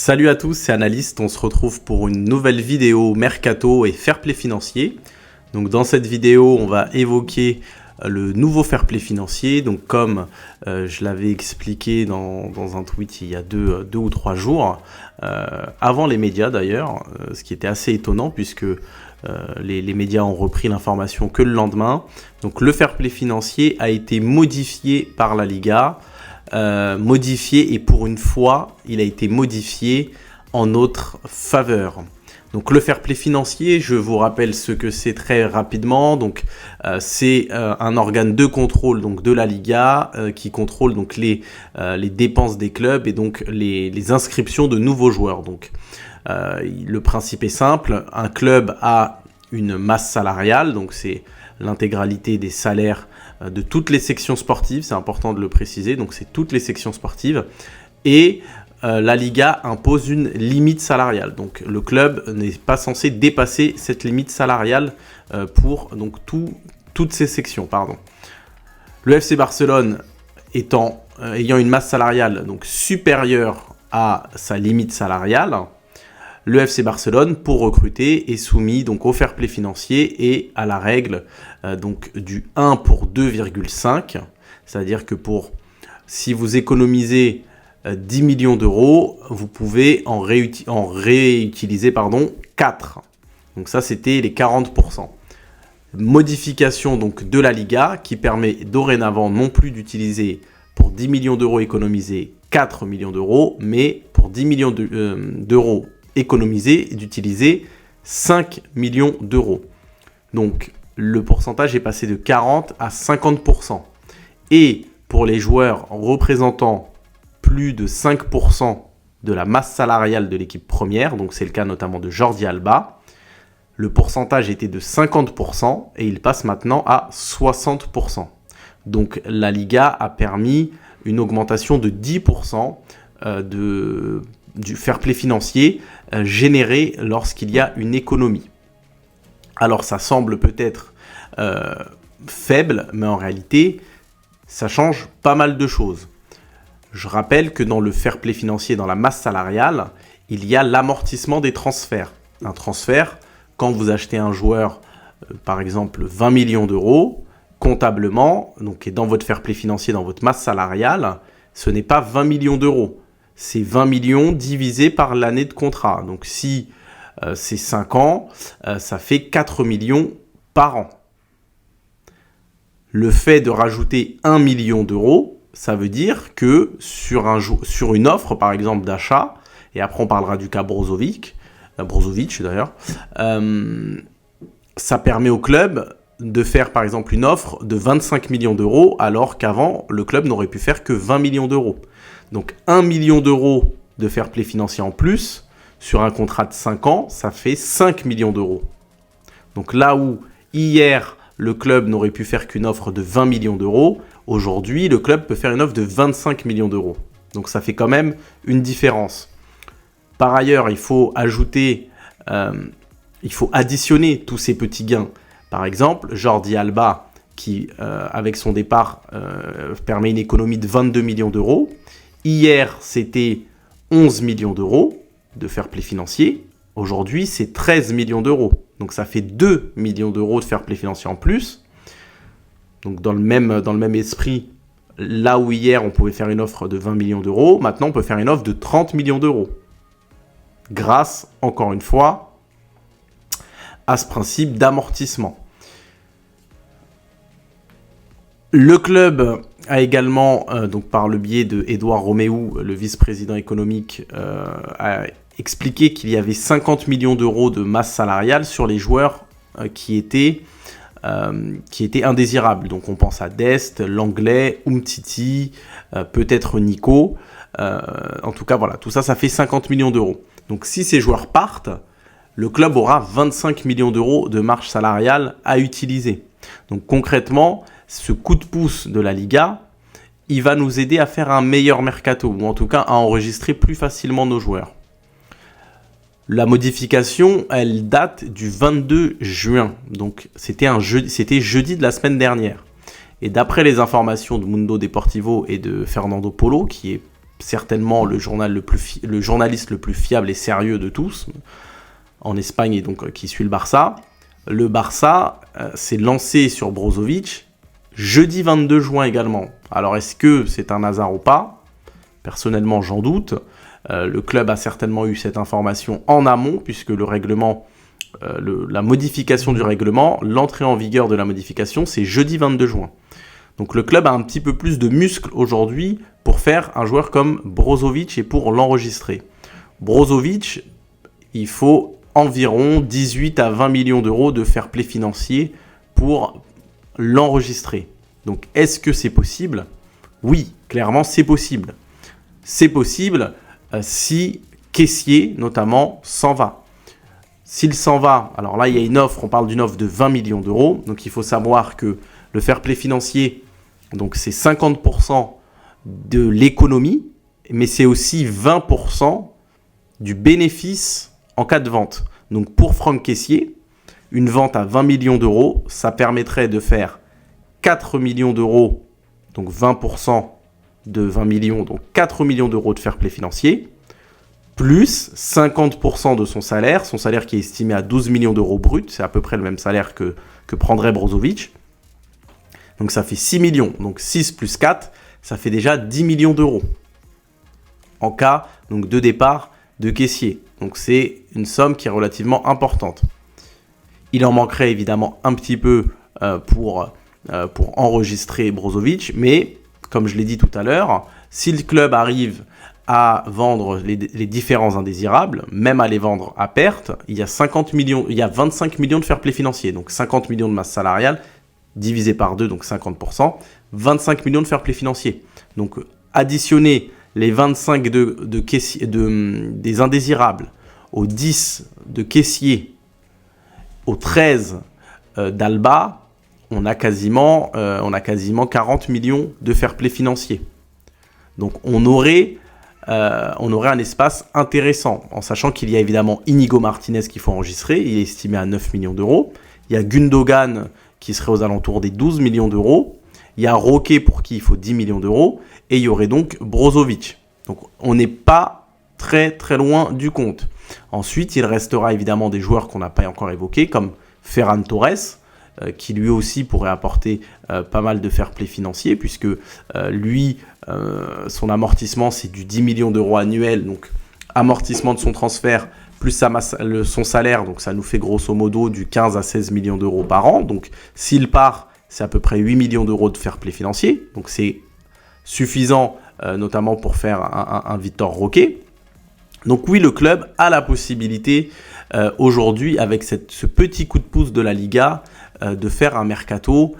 Salut à tous, c'est Analyste. On se retrouve pour une nouvelle vidéo Mercato et Fair Play financier. Donc dans cette vidéo, on va évoquer le nouveau Fair Play financier. Donc comme je l'avais expliqué dans un tweet il y a deux ou trois jours, avant les médias d'ailleurs, ce qui était assez étonnant puisque les médias ont repris l'information que le lendemain. Donc le Fair Play financier a été modifié par la Liga. Modifié, et pour une fois il a été modifié en notre faveur. Donc le fair play financier, je vous rappelle ce que c'est très rapidement. Donc c'est un organe de contrôle donc de la Liga qui contrôle donc les dépenses des clubs et donc les inscriptions de nouveaux joueurs. Donc le principe est simple, un club a une masse salariale, donc c'est l'intégralité des salaires de toutes les sections sportives, c'est important de le préciser, donc c'est toutes les sections sportives, et la Liga impose une limite salariale, donc le club n'est pas censé dépasser cette limite salariale pour donc toutes ces sections. Le FC Barcelone ayant une masse salariale donc supérieure à sa limite salariale, le FC Barcelone, pour recruter, est soumis donc au fair play financier et à la règle donc du 1 pour 2,5. C'est-à-dire que si vous économisez 10 millions d'euros, vous pouvez en réutiliser 4. Donc ça, c'était les 40%. Modification donc de la Liga qui permet dorénavant non plus d'utiliser pour 10 millions d'euros économisés 4 millions d'euros, mais pour 10 millions d'euros économiser et d'utiliser 5 millions d'euros. Donc le pourcentage est passé de 40 à 50%. Et pour les joueurs représentant plus de 5% de la masse salariale de l'équipe première, donc c'est le cas notamment de Jordi Alba, le pourcentage était de 50% et il passe maintenant à 60%. Donc la Liga a permis une augmentation de 10% du fair play financier généré lorsqu'il y a une économie. Alors ça semble peut-être faible, mais en réalité, ça change pas mal de choses. Je rappelle que dans le fair play financier, dans la masse salariale, il y a l'amortissement des transferts. Un transfert, quand vous achetez un joueur, par exemple 20 millions d'euros, comptablement, donc, et dans votre fair play financier, dans votre masse salariale, ce n'est pas 20 millions d'euros. C'est 20 millions divisé par l'année de contrat. Donc si c'est 5 ans, ça fait 4 millions par an. Le fait de rajouter 1 million d'euros, ça veut dire que sur une offre, par exemple, d'achat, et après on parlera du cas Brozovic d'ailleurs, ça permet au club de faire par exemple une offre de 25 millions d'euros, alors qu'avant, le club n'aurait pu faire que 20 millions d'euros. Donc 1 million d'euros de fair play financier en plus, sur un contrat de 5 ans, ça fait 5 millions d'euros. Donc là où hier, le club n'aurait pu faire qu'une offre de 20 millions d'euros, aujourd'hui, le club peut faire une offre de 25 millions d'euros. Donc ça fait quand même une différence. Par ailleurs, il faut additionner tous ces petits gains. Par exemple, Jordi Alba, qui avec son départ permet une économie de 22 millions d'euros. Hier, c'était 11 millions d'euros de fair play financier. Aujourd'hui, c'est 13 millions d'euros. Donc, ça fait 2 millions d'euros de fair play financier en plus. Donc, dans le même esprit, là où hier, on pouvait faire une offre de 20 millions d'euros, maintenant, on peut faire une offre de 30 millions d'euros. Grâce, encore une fois, à ce principe d'amortissement. Le club a également, donc par le biais de Édouard Roméo, le vice-président économique, a expliqué qu'il y avait 50 millions d'euros de masse salariale sur les joueurs qui étaient indésirables. Donc on pense à Dest, Langlais, Umtiti, peut-être Nico. En tout cas, voilà, tout ça, ça fait 50 millions d'euros. Donc si ces joueurs partent, le club aura 25 millions d'euros de marge salariale à utiliser. Donc concrètement, ce coup de pouce de la Liga, il va nous aider à faire un meilleur mercato, ou en tout cas à enregistrer plus facilement nos joueurs. La modification, elle date du 22 juin, donc c'était jeudi de la semaine dernière. Et d'après les informations de Mundo Deportivo et de Fernando Polo, qui est certainement le journaliste le plus fiable et sérieux de tous en Espagne, et donc qui suit le Barça. Le Barça s'est lancé sur Brozovic jeudi 22 juin également. Alors est-ce que c'est un hasard ou pas? Personnellement, j'en doute. Le club a certainement eu cette information en amont, puisque le règlement, la modification du règlement, l'entrée en vigueur de la modification, c'est jeudi 22 juin. Donc le club a un petit peu plus de muscles aujourd'hui pour faire un joueur comme Brozovic et pour l'enregistrer. Brozovic, il faut environ 18 à 20 millions d'euros de fair play financier pour l'enregistrer. Donc est-ce que c'est possible? Oui, clairement c'est possible. C'est possible si Kessié notamment s'en va. S'il s'en va, alors là il y a une offre, on parle d'une offre de 20 millions d'euros. Donc il faut savoir que le fair play financier, donc c'est 50% de l'économie, mais c'est aussi 20% du bénéfice en cas de vente. Donc pour Franck Kessié, une vente à 20 millions d'euros, ça permettrait de faire 4 millions d'euros, donc 20% de 20 millions, donc 4 millions d'euros de fair play financier, plus 50% de son salaire qui est estimé à 12 millions d'euros brut, c'est à peu près le même salaire que prendrait Brozovic. Donc ça fait 6 millions, donc 6 plus 4, ça fait déjà 10 millions d'euros en cas donc, de départ de Kessié. Donc c'est une somme qui est relativement importante. Il en manquerait évidemment un petit peu pour enregistrer Brozovic, mais comme je l'ai dit tout à l'heure, si le club arrive à vendre les différents indésirables, même à les vendre à perte, il y a 25 millions de fair play financier, donc 50 millions de masse salariale, divisé par 2, donc 50%, 25 millions de fair play financier. Donc additionner les 25 des indésirables aux 10 de Kessié, aux 13 d'Alba, on a quasiment 40 millions de fair play financier. Donc on aurait un espace intéressant, en sachant qu'il y a évidemment Inigo Martinez qu'il faut enregistrer, il est estimé à 9 millions d'euros. Il y a Gundogan qui serait aux alentours des 12 millions d'euros. Il y a Roquet pour qui il faut 10 millions d'euros. Et il y aurait donc Brozovic. Donc on n'est pas très très loin du compte. Ensuite, il restera évidemment des joueurs qu'on n'a pas encore évoqués, comme Ferran Torres, qui lui aussi pourrait apporter pas mal de fair play financier, puisque lui, son amortissement, c'est du 10 millions d'euros annuel, donc amortissement de son transfert, plus son salaire, donc ça nous fait grosso modo du 15 à 16 millions d'euros par an. Donc s'il part, c'est à peu près 8 millions d'euros de fair play financier, donc c'est suffisant notamment pour faire un Vitor Roque. Donc oui, le club a la possibilité aujourd'hui, avec ce petit coup de pouce de la Liga, de faire un mercato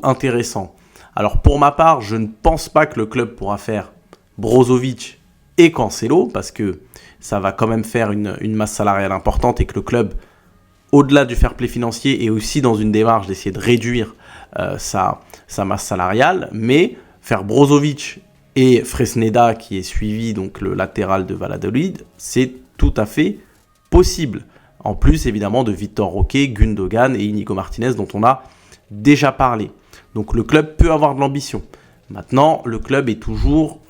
intéressant. Alors pour ma part, je ne pense pas que le club pourra faire Brozovic et Cancelo, parce que ça va quand même faire une masse salariale importante, et que le club, au-delà du fair play financier, est aussi dans une démarche d'essayer de réduire sa masse salariale. Mais faire Brozovic et Fresneda, qui est suivi, donc le latéral de Valladolid, c'est tout à fait possible. En plus, évidemment, de Vitor Roque, Gundogan et Inigo Martinez, dont on a déjà parlé. Donc le club peut avoir de l'ambition. Maintenant, le club est toujours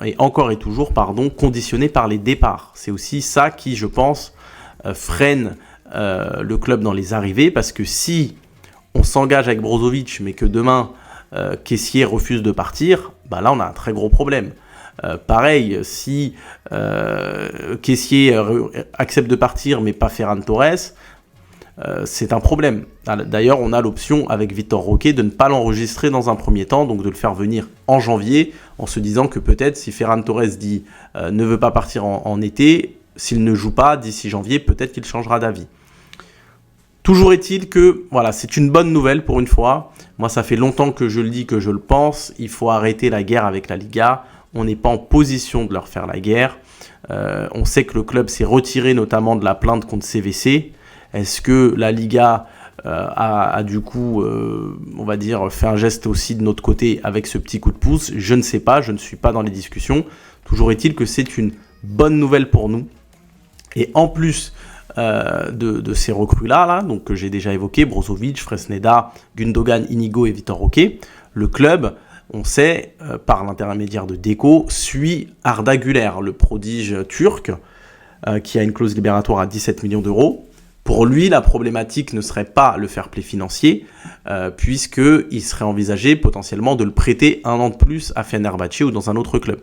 conditionné par les départs. C'est aussi ça qui, je pense, freine le club dans les arrivées, parce que si on s'engage avec Brozovic, mais que demain, Kessié refuse de partir, bah là, on a un très gros problème. Pareil, si Kessié accepte de partir, mais pas Ferran Torres, c'est un problème. D'ailleurs, on a l'option avec Vitor Roque de ne pas l'enregistrer dans un premier temps, donc de le faire venir en janvier, en se disant que peut-être si Ferran Torres ne veut pas partir en été, s'il ne joue pas d'ici janvier, peut-être qu'il changera d'avis. Toujours est-il que voilà, c'est une bonne nouvelle pour une fois. Moi, ça fait longtemps que je le dis, que je le pense. Il faut arrêter la guerre avec la Liga. On n'est pas en position de leur faire la guerre. On sait que le club s'est retiré notamment de la plainte contre CVC. Est-ce que la Liga a du coup, on va dire, fait un geste aussi de notre côté avec ce petit coup de pouce? Je ne sais pas, je ne suis pas dans les discussions. Toujours est-il que c'est une bonne nouvelle pour nous. Et en plus de ces recrues-là, donc que j'ai déjà évoqué, Brozovic, Fresneda, Gundogan, Inigo et Vitor Roque, le club, on sait, par l'intermédiaire de Deco, suit Arda Güler, le prodige turc, qui a une clause libératoire à 17 millions d'euros. Pour lui, la problématique ne serait pas le fair play financier, puisqu'il serait envisagé potentiellement de le prêter 1 an de plus à Fenerbahçe ou dans un autre club.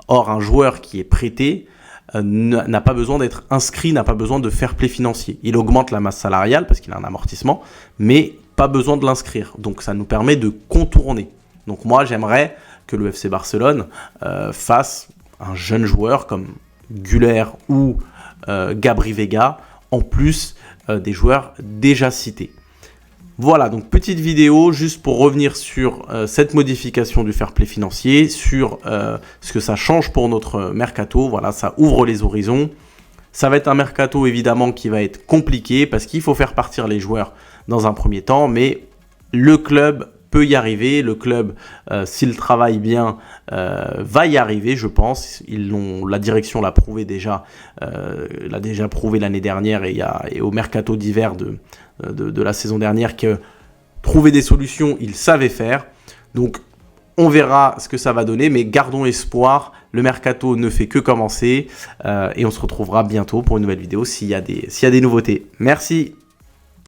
Or, un joueur qui est prêté n'a pas besoin d'être inscrit, n'a pas besoin de fair play financier. Il augmente la masse salariale parce qu'il a un amortissement, mais pas besoin de l'inscrire. Donc ça nous permet de contourner. Donc moi, j'aimerais que le FC Barcelone fasse un jeune joueur comme Güler ou Gabri Veiga, en plus des joueurs déjà cités. Voilà, donc petite vidéo juste pour revenir sur cette modification du fair play financier, sur ce que ça change pour notre mercato. Voilà, ça ouvre les horizons. Ça va être un mercato évidemment qui va être compliqué parce qu'il faut faire partir les joueurs dans un premier temps, mais le club peut y arriver. Le club, s'il travaille bien, va y arriver, je pense. La direction l'a prouvé déjà, l'a déjà prouvé l'année dernière et au mercato d'hiver de la saison dernière que trouver des solutions, ils savaient faire. Donc, on verra ce que ça va donner, mais gardons espoir. Le mercato ne fait que commencer et on se retrouvera bientôt pour une nouvelle vidéo s'il y a des nouveautés. Merci.